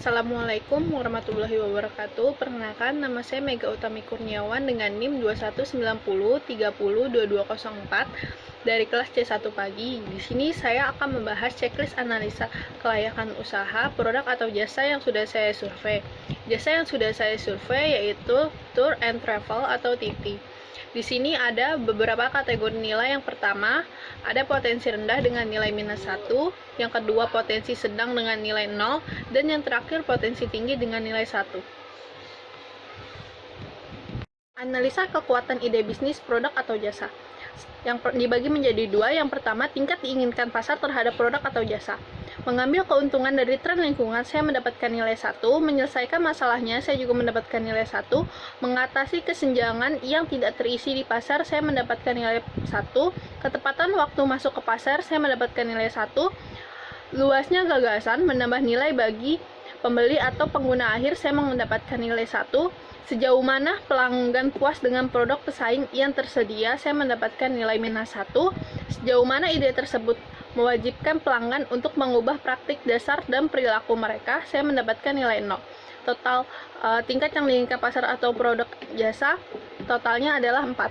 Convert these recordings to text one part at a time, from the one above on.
Assalamualaikum warahmatullahi wabarakatuh. Perkenalkan, nama saya Mega Utami Kurniawan dengan NIM 2190302204 dari kelas C1 pagi. Di sini saya akan membahas checklist analisa kelayakan usaha, produk atau jasa yang sudah saya survei. Jasa yang sudah saya survei yaitu Tour and Travel atau TT. Di sini ada beberapa kategori nilai. Yang pertama, ada potensi rendah dengan nilai -1, yang kedua potensi sedang dengan nilai 0, dan yang terakhir potensi tinggi dengan nilai 1. Analisa kekuatan ide bisnis, produk atau jasa yang dibagi menjadi dua. Yang pertama, tingkat diinginkan pasar terhadap produk atau jasa. Mengambil keuntungan dari tren lingkungan, saya mendapatkan nilai 1. Menyelesaikan masalahnya, saya juga mendapatkan nilai 1. Mengatasi kesenjangan yang tidak terisi di pasar, saya mendapatkan nilai 1. Ketepatan waktu masuk ke pasar, saya mendapatkan nilai 1. Luasnya gagasan menambah nilai bagi pembeli atau pengguna akhir, saya mendapatkan nilai 1. Sejauh mana pelanggan puas dengan produk pesaing yang tersedia, saya mendapatkan nilai -1. Sejauh mana ide tersebut mewajibkan pelanggan untuk mengubah praktik dasar dan perilaku mereka, saya mendapatkan nilai 0. Total tingkat yang diinginkan pasar atau produk jasa totalnya adalah 4.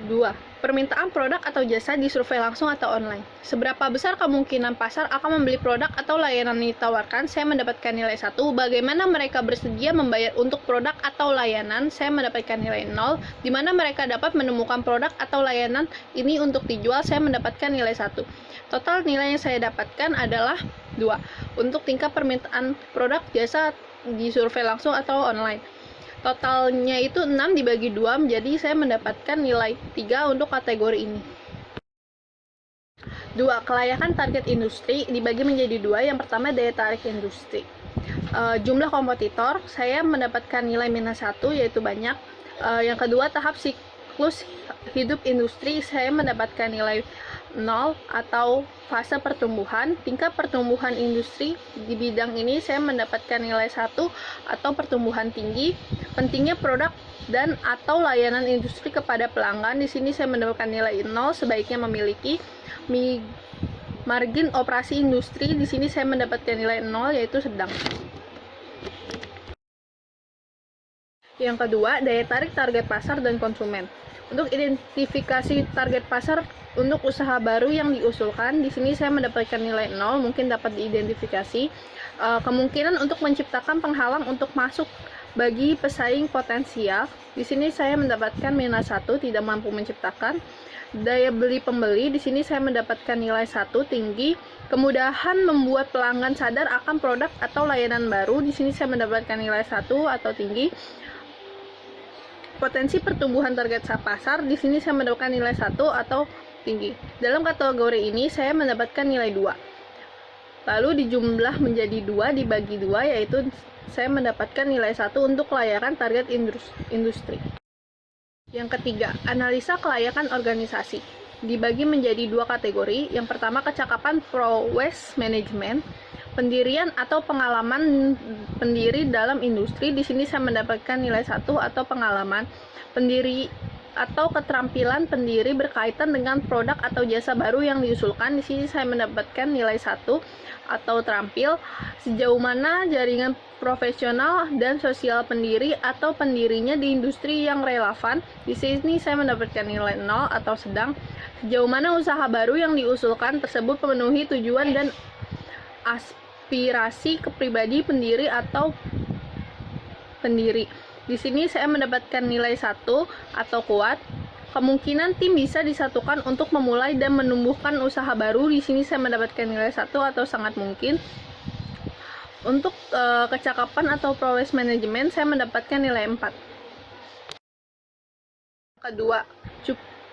2. Permintaan produk atau jasa disurvei langsung atau online. Seberapa besar kemungkinan pasar akan membeli produk atau layanan yang ditawarkan, saya mendapatkan nilai 1. Bagaimana mereka bersedia membayar untuk produk atau layanan, saya mendapatkan nilai 0. Di mana mereka dapat menemukan produk atau layanan ini untuk dijual, saya mendapatkan nilai 1. Total nilai yang saya dapatkan adalah 2. Untuk tingkat permintaan produk jasa disurvei langsung atau online. Totalnya itu 6 dibagi 2, jadi saya mendapatkan nilai 3 untuk kategori ini. 2. Kelayakan target industri dibagi menjadi 2. Yang pertama, daya tarik industri. Jumlah kompetitor, saya mendapatkan nilai -1, yaitu banyak. Yang kedua, tahap siklus hidup industri, saya mendapatkan nilai 0 atau fase pertumbuhan. Tingkat pertumbuhan industri di bidang ini, saya mendapatkan nilai 1 atau pertumbuhan tinggi. Pentingnya produk dan atau layanan industri kepada pelanggan, di sini saya mendapatkan nilai 0, sebaiknya memiliki. Margin operasi industri, di sini saya mendapatkan nilai 0, yaitu sedang. Yang kedua, daya tarik target pasar dan konsumen. Untuk identifikasi target pasar untuk usaha baru yang diusulkan, di sini saya mendapatkan nilai 0, mungkin dapat diidentifikasi. Kemungkinan untuk menciptakan penghalang untuk masuk bagi pesaing potensial, di sini saya mendapatkan -1, tidak mampu menciptakan. Daya beli pembeli, di sini saya mendapatkan nilai 1, tinggi. Kemudahan membuat pelanggan sadar akan produk atau layanan baru, di sini saya mendapatkan nilai 1 atau tinggi. Potensi pertumbuhan target pasar, di sini saya mendapatkan nilai 1 atau tinggi. Dalam kategori ini saya mendapatkan nilai 2. Lalu dijumlah menjadi 2 dibagi 2, yaitu saya mendapatkan nilai 1 untuk kelayakan target industri. Yang ketiga, analisa kelayakan organisasi. Dibagi menjadi 2 kategori. Yang pertama, kecakapan prowess management. Pendirian atau pengalaman pendiri dalam industri, di sini saya mendapatkan nilai 1 atau pengalaman. Pendiri atau keterampilan pendiri berkaitan dengan produk atau jasa baru yang diusulkan, di sini saya mendapatkan nilai 1 atau terampil. Sejauh mana jaringan profesional dan sosial pendiri atau pendirinya di industri yang relevan, di sini saya mendapatkan nilai 0 atau sedang. Sejauh mana usaha baru yang diusulkan tersebut memenuhi tujuan dan aspirasi kepribadi pendiri atau pendiri. Di sini saya mendapatkan nilai 1 atau kuat. Kemungkinan tim bisa disatukan untuk memulai dan menumbuhkan usaha baru, di sini saya mendapatkan nilai 1 atau sangat mungkin. Untuk kecakapan atau prowess management, saya mendapatkan nilai 4. Kedua,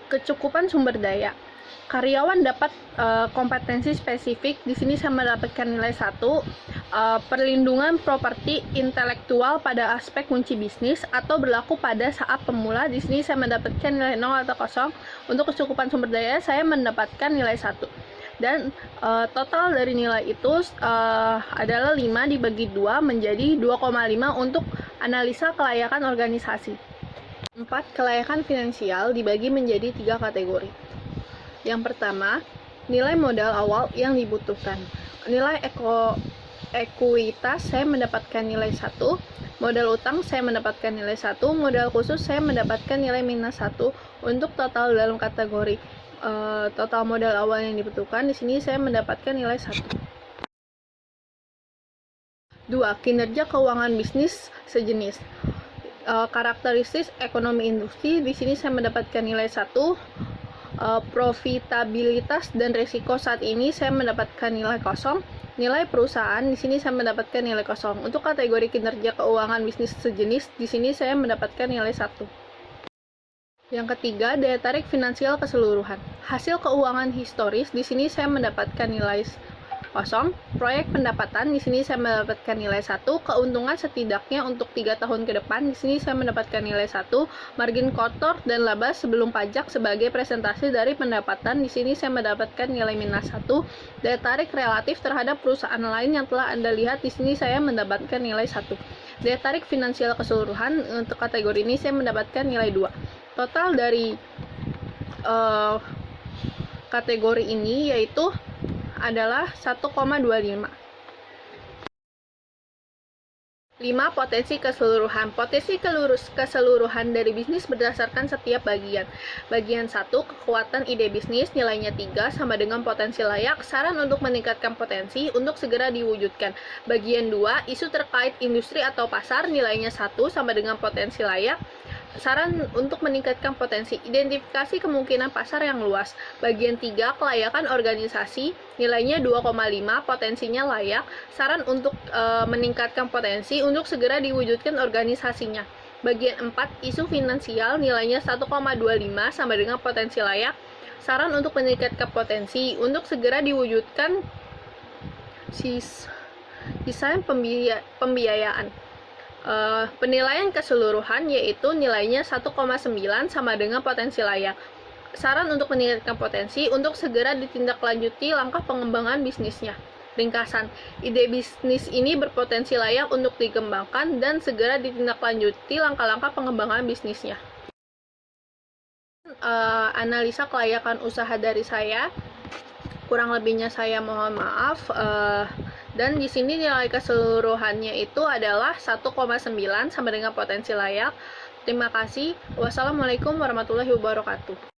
kecukupan sumber daya. Karyawan dapat kompetensi spesifik, di sini saya mendapatkan nilai 1. Perlindungan properti intelektual pada aspek kunci bisnis atau berlaku pada saat pemula, di sini saya mendapatkan nilai 0 atau 0. Untuk kecukupan sumber daya, saya mendapatkan nilai 1. Dan total dari nilai itu adalah 5 dibagi 2 menjadi 2,5 untuk analisa kelayakan organisasi. 4. Kelayakan finansial dibagi menjadi 3 kategori. Yang pertama, nilai modal awal yang dibutuhkan. Nilai ekuitas saya mendapatkan nilai 1, modal utang saya mendapatkan nilai 1, modal khusus saya mendapatkan nilai minus 1. Untuk total dalam kategori total modal awal yang dibutuhkan, di sini saya mendapatkan nilai 1. 2. Kinerja keuangan bisnis sejenis. Karakteristik ekonomi industri, di sini saya mendapatkan nilai 1. Profitabilitas dan risiko saat ini saya mendapatkan nilai 0. Nilai perusahaan, di sini saya mendapatkan nilai 0. Untuk kategori kinerja keuangan bisnis sejenis, di sini saya mendapatkan nilai 1. Yang ketiga, daya tarik finansial keseluruhan. Hasil keuangan historis, di sini saya mendapatkan nilai 0. Proyek pendapatan, di sini saya mendapatkan nilai 1. Keuntungan setidaknya untuk 3 tahun ke depan, di sini saya mendapatkan nilai 1. Margin kotor dan laba sebelum pajak sebagai presentasi dari pendapatan, di sini saya mendapatkan nilai minus 1. Daya tarik relatif terhadap perusahaan lain yang telah Anda lihat, di sini saya mendapatkan nilai 1. Daya tarik finansial keseluruhan, untuk kategori ini saya mendapatkan nilai 2. Total dari kategori ini yaitu adalah 1,25. 5. Potensi keseluruhan. Potensi keseluruhan dari bisnis berdasarkan setiap bagian. Bagian 1, kekuatan ide bisnis, nilainya 3, sama dengan potensi layak. Saran untuk meningkatkan potensi untuk segera diwujudkan. Bagian 2, isu terkait industri atau pasar, nilainya 1, sama dengan potensi layak. Saran untuk meningkatkan potensi, identifikasi kemungkinan pasar yang luas. Bagian 3, kelayakan organisasi, nilainya 2,5, potensinya layak. Saran untuk meningkatkan potensi untuk segera diwujudkan organisasinya. Bagian 4, isu finansial, nilainya 1,25, sama dengan potensi layak. Saran untuk meningkatkan potensi untuk segera diwujudkan desain pembiayaan. Penilaian keseluruhan yaitu nilainya 1,9, sama dengan potensi layak. Saran untuk meningkatkan potensi untuk segera ditindaklanjuti langkah pengembangan bisnisnya. Ringkasan, ide bisnis ini berpotensi layak untuk dikembangkan dan segera ditindaklanjuti langkah-langkah pengembangan bisnisnya. Analisa kelayakan usaha dari saya. Kurang lebihnya saya mohon maaf. Dan di sini nilai keseluruhannya itu adalah 1,9, sama dengan potensi layak. Terima kasih. Wassalamualaikum warahmatullahi wabarakatuh.